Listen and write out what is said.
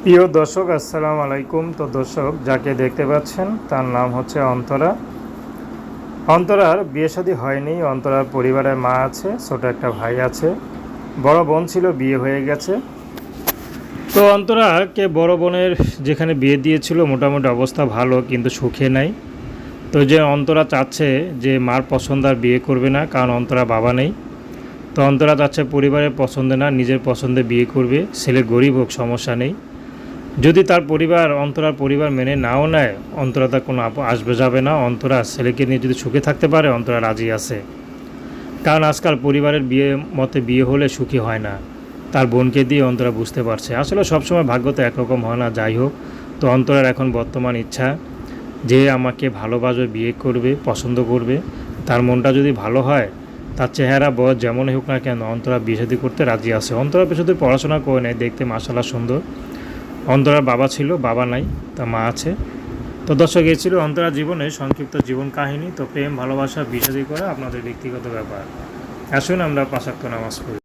প্রিয় দর্শক, আসসালামু আলাইকুম। তো দর্শক, যাকে দেখতে পাচ্ছেন তার নাম হচ্ছে অন্তরা। অন্তরার বিয়ে শাদী হয়নি। অন্তরার পরিবারে মা আছে, ছোট একটা ভাই আছে, বড় বোন ছিল, বিয়ে হয়ে গেছে। তো অন্তরাকে বড় বোনের যেখানে বিয়ে দিয়েছিল মোটামুটি অবস্থা ভালো, কিন্তু সুখে নাই। তো যে অন্তরা চাচ্ছে যে মার পছন্দ আর বিয়ে করবে না, কারণ অন্তরা বাবা নেই। তো অন্তরা চাচ্ছে পরিবারের পছন্দে না, নিজের পছন্দে বিয়ে করবে। ছেলে গরিব হোক, সমস্যা নেই। যদি তার পরিবার, অন্তরার পরিবার মেনে নাও নেয়, অন্তরা তার কোনো আসবে যাবে না। অন্তরা ছেলেকে নিয়ে যদি সুখে থাকতে পারে, অন্তরা রাজি আছে। কারণ আজকাল পরিবারের বিয়ে মতে বিয়ে হলে সুখী হয় না। তার বোনকে দিয়ে অন্তরা বুঝতে পারছে আসলে সবসময় ভাগ্য তো একরকম হয় না। যাই হোক, তো অন্তরার এখন বর্তমান ইচ্ছা যে আমাকে ভালোবাসবে, বিয়ে করবে, পছন্দ করবে। তার মনটা যদি ভালো হয়, তার চেহারা বয়স যেমনই হোক না কেন, অন্তরা বিয়ে শাদী করতে রাজি আছে। অন্তরা পেছনে পড়াশোনা করে নেয়, দেখতে মাশাআল্লাহ সুন্দর। অন্তরার বাবা ছিল, বাবা নাই, তা মা আছে। তো দর্শক, এই ছিল অন্তরার জীবনের সংক্ষিপ্ত জীবন কাহিনী। তো প্রেম, ভালোবাসা, বিয়ে শাদী করা আপনাদের ব্যক্তিগত ব্যাপার। আসুন আমরা ৫ ওয়াক্ত নামাজ পড়ি।